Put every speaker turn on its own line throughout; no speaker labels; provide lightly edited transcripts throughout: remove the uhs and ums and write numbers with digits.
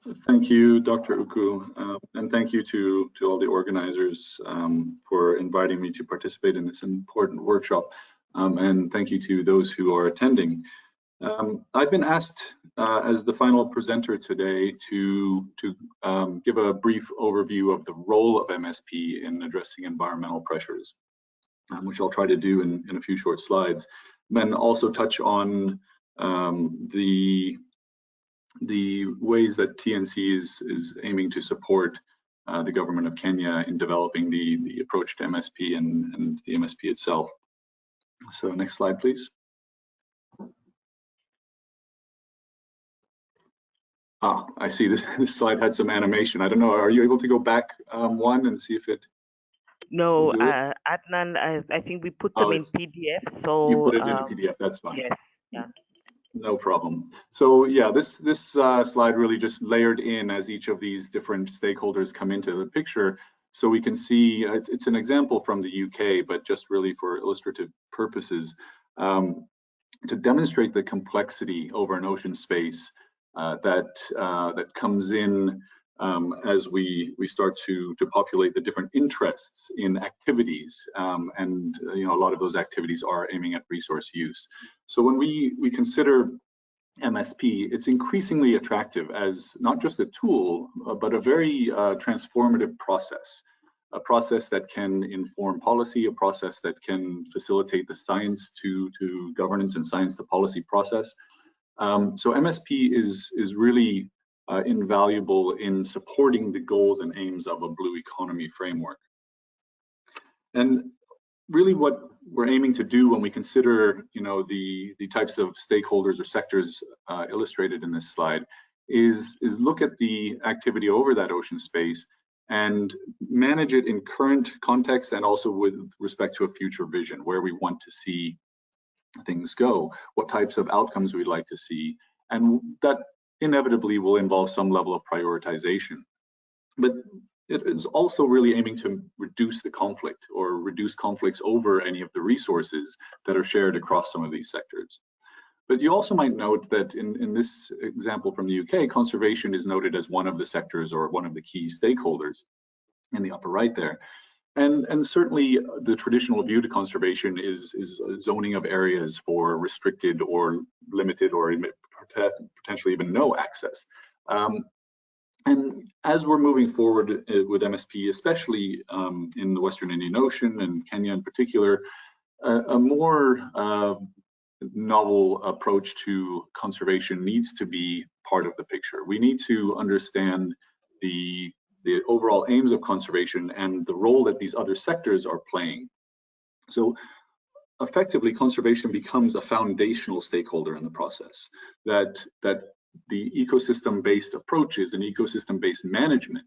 Thank you, Dr. Uku, and thank you to all the organizers for inviting me to participate in this important workshop, and thank you to those who are attending. I've been asked as the final presenter today to give a brief overview of the role of MSP in addressing environmental pressures, which I'll try to do in a few short slides, then also touch on the ways that TNC is aiming to support the government of Kenya in developing the approach to MSP and the MSP itself. So next slide, please. I see this slide had some animation. I don't know, are you able to go back one and see if it...
No, Adnan, I think we put them in PDF, so...
You put it in PDF, that's fine.
Yes, yeah.
No problem. So yeah, this slide really just layered in as each of these different stakeholders come into the picture. So we can see, it's an example from the UK, but just really for illustrative purposes, to demonstrate the complexity over an ocean space that comes in as we start to populate the different interests in activities, and a lot of those activities are aiming at resource use. So when we consider MSP, it's increasingly attractive as not just a tool, but a very transformative process, a process that can inform policy, a process that can facilitate the science to governance and science to policy process. So MSP is really invaluable in supporting the goals and aims of a blue economy framework. And really what we're aiming to do when we consider the types of stakeholders or sectors illustrated in this slide is look at the activity over that ocean space and manage it in current context and also with respect to a future vision, where we want to see things go, what types of outcomes we'd like to see, and that inevitably will involve some level of prioritization. But it is also really aiming to reduce the conflict or reduce conflicts over any of the resources that are shared across some of these sectors. But you also might note that in this example from the UK, conservation is noted as one of the sectors or one of the key stakeholders in the upper right there. And certainly the traditional view to conservation is zoning of areas for restricted or limited or potentially even no access. And as we're moving forward with MSP, especially in the Western Indian Ocean and Kenya in particular, a more novel approach to conservation needs to be part of the picture. We need to understand the overall aims of conservation and the role that these other sectors are playing. So effectively, conservation becomes a foundational stakeholder in the process, that the ecosystem-based approaches and ecosystem-based management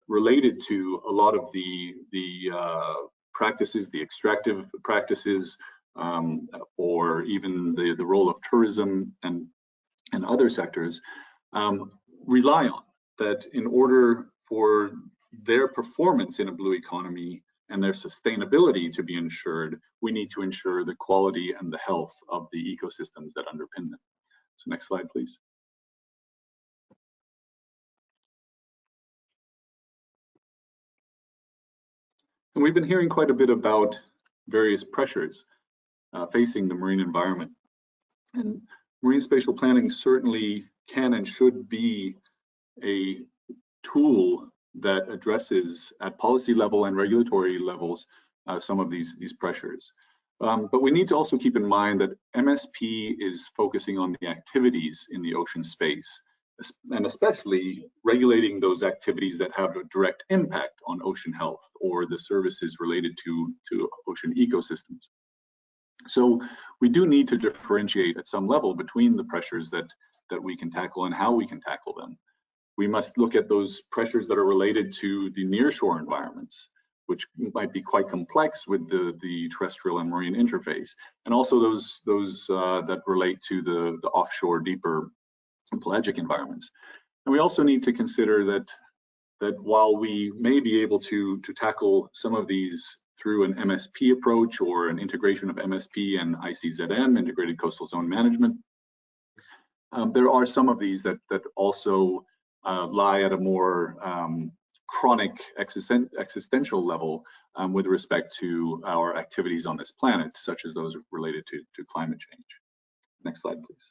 related to a lot of the practices, the extractive practices, or even the role of tourism and other sectors rely on that in order for their performance in a blue economy and their sustainability to be ensured, we need to ensure the quality and the health of the ecosystems that underpin them. So next slide, please. And we've been hearing quite a bit about various pressures facing the marine environment. And marine spatial planning certainly can and should be a tool that addresses at policy level and regulatory levels some of these pressures. But we need to also keep in mind that MSP is focusing on the activities in the ocean space, and especially regulating those activities that have a direct impact on ocean health or the services related to ocean ecosystems. So we do need to differentiate at some level between the pressures that we can tackle and how we can tackle them. We must look at those pressures that are related to the nearshore environments, which might be quite complex with the terrestrial and marine interface, and also those that relate to the offshore, deeper pelagic environments. And we also need to consider that while we may be able to tackle some of these through an MSP approach or an integration of MSP and ICZM, Integrated Coastal Zone Management, there are some of these that also lie at a more chronic existential level with respect to our activities on this planet, such as those related to climate change. Next slide, please.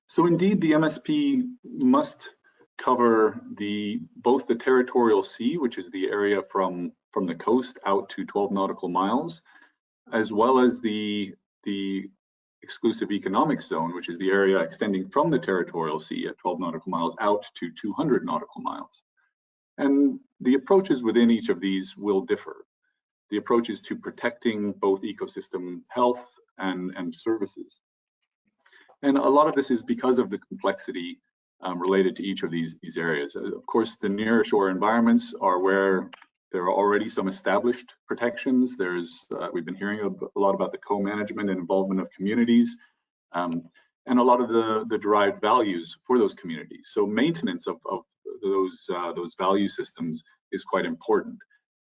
So indeed, the MSP must cover both the territorial sea, which is the area from the coast out to 12 nautical miles, as well as the exclusive economic zone, which is the area extending from the territorial sea at 12 nautical miles out to 200 nautical miles. And the approaches within each of these will differ. The approach is to protecting both ecosystem health and services. And a lot of this is because of the complexity related to each of these areas. Of course, the near shore environments are where there are already some established protections. We've been hearing a lot about the co-management and involvement of communities, and a lot of the derived values for those communities. So maintenance of those value systems is quite important.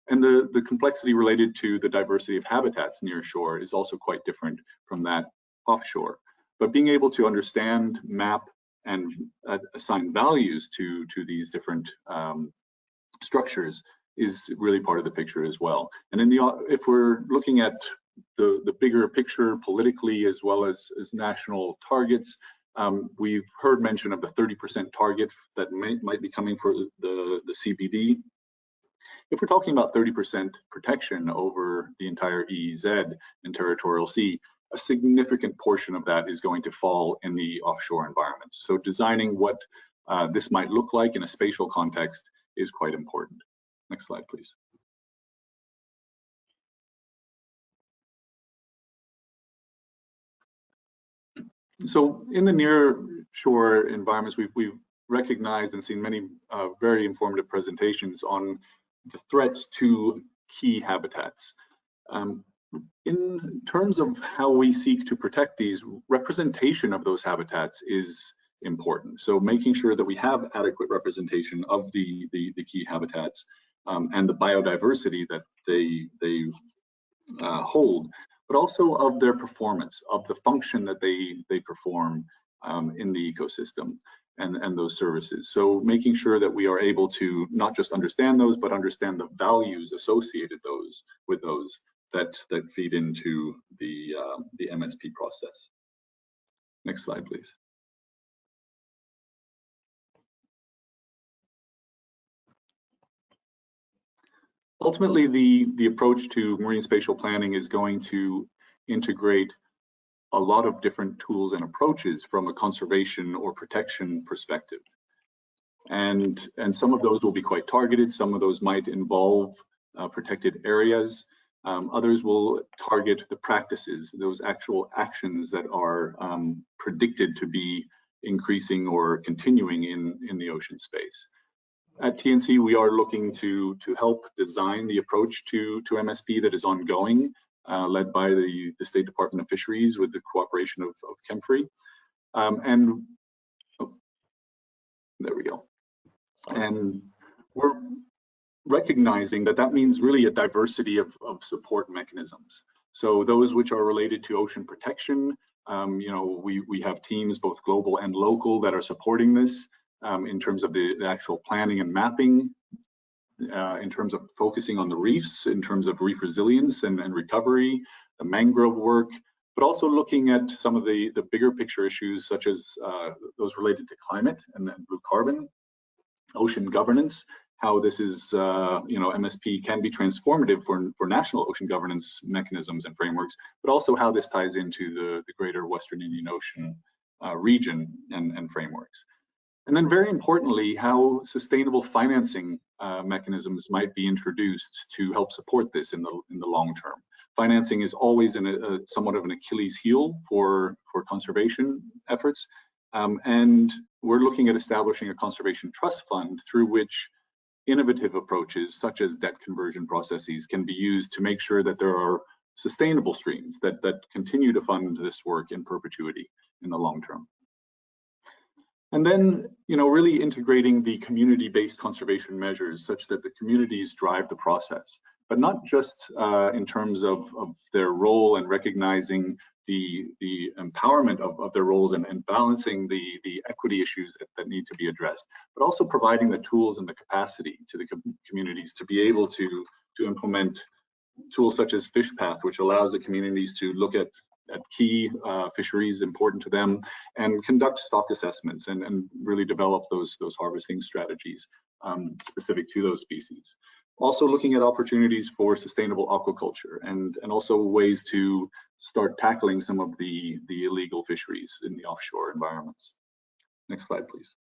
And the complexity related to the diversity of habitats near shore is also quite different from that offshore. But being able to understand, map, and assign values to these different structures is really part of the picture as well. And if we're looking at the bigger picture politically as well as national targets, we've heard mention of the 30% target that might be coming for the CBD. If we're talking about 30% protection over the entire EEZ and territorial sea, a significant portion of that is going to fall in the offshore environments. So designing what this might look like in a spatial context is quite important. Next slide, please. So in the near shore environments, we've recognized and seen many very informative presentations on the threats to key habitats. In terms of how we seek to protect these, representation of those habitats is important. So making sure that we have adequate representation of the key habitats and the biodiversity that they hold, but also of their performance, of the function that they perform in the ecosystem and those services. So making sure that we are able to not just understand those, but understand the values associated with those that feed into the MSP process. Next slide, please. Ultimately, the approach to marine spatial planning is going to integrate a lot of different tools and approaches from a conservation or protection perspective. And some of those will be quite targeted. Some of those might involve protected areas. Others will target the practices, those actual actions that are predicted to be increasing or continuing in the ocean space. At TNC, we are looking to help design the approach to MSP that is ongoing, led by the State Department of Fisheries with the cooperation of ChemFree. There we go. And we're recognizing that means really a diversity of support mechanisms. So those which are related to ocean protection, we have teams both global and local that are supporting this in terms of the actual planning and mapping, in terms of focusing on the reefs, in terms of reef resilience and recovery, the mangrove work, but also looking at some of the bigger picture issues such as those related to climate and blue carbon, ocean governance, how this is, MSP can be transformative for national ocean governance mechanisms and frameworks, but also how this ties into the greater Western Indian Ocean region and frameworks. And then very importantly, how sustainable financing mechanisms might be introduced to help support this in the long term. Financing is always somewhat of an Achilles heel for conservation efforts. And we're looking at establishing a conservation trust fund through which innovative approaches such as debt conversion processes can be used to make sure that there are sustainable streams that continue to fund this work in perpetuity in the long term. And then, really integrating the community-based conservation measures such that the communities drive the process. but not just in terms of their role and recognizing the empowerment of their roles and balancing the equity issues that need to be addressed, but also providing the tools and the capacity to the communities to be able to implement tools such as FishPath, which allows the communities to look at key fisheries important to them and conduct stock assessments and really develop those harvesting strategies specific to those species. Also looking at opportunities for sustainable aquaculture and also ways to start tackling some of the illegal fisheries in the offshore environments. Next slide, please.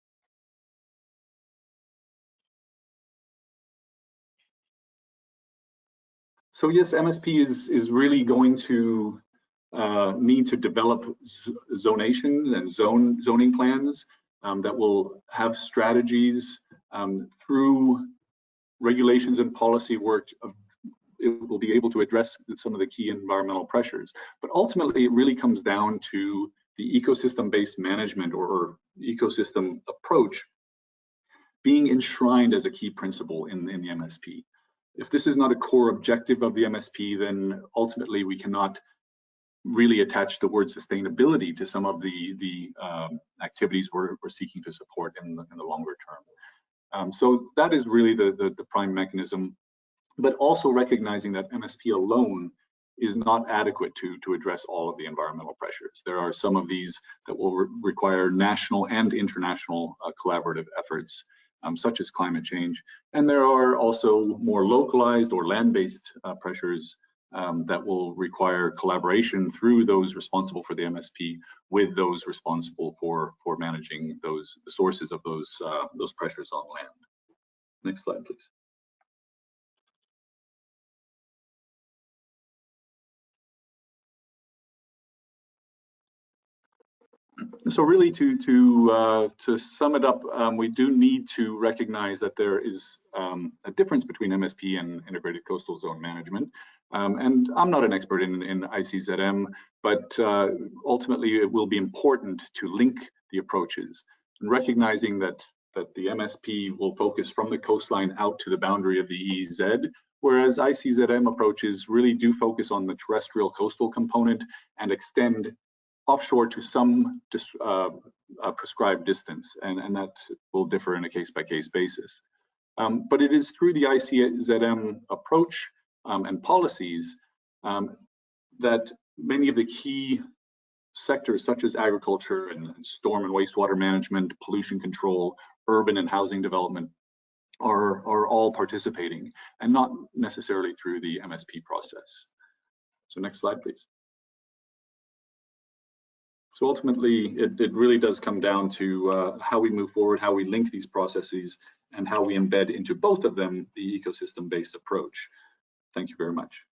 So yes, MSP is really going to need to develop zonation and zoning plans that will have strategies through regulations and policy work. It will be able to address some of the key environmental pressures. But ultimately, it really comes down to the ecosystem-based management or ecosystem approach being enshrined as a key principle in the MSP. If this is not a core objective of the MSP, then ultimately we cannot really attach the word sustainability to some of the activities we're seeking to support in the longer term. So that is really the prime mechanism, but also recognizing that MSP alone is not adequate to address all of the environmental pressures. There are some of these that will require national and international collaborative efforts, such as climate change. And there are also more localized or land-based pressures that will require collaboration through those responsible for the MSP with those responsible for managing the sources of those pressures on land. Next slide, please. So really, to sum it up, we do need to recognize that there is a difference between MSP and integrated coastal zone management. And I'm not an expert in ICZM, but ultimately it will be important to link the approaches and recognizing that the MSP will focus from the coastline out to the boundary of the EEZ, whereas ICZM approaches really do focus on the terrestrial coastal component and extend offshore to some prescribed distance, and that will differ in a case-by-case basis. But it is through the ICZM approach and policies that many of the key sectors such as agriculture and storm and wastewater management, pollution control, urban and housing development are all participating, and not necessarily through the MSP process. So next slide, please. So ultimately, it really does come down to how we move forward, how we link these processes, and how we embed into both of them the ecosystem-based approach. Thank you very much.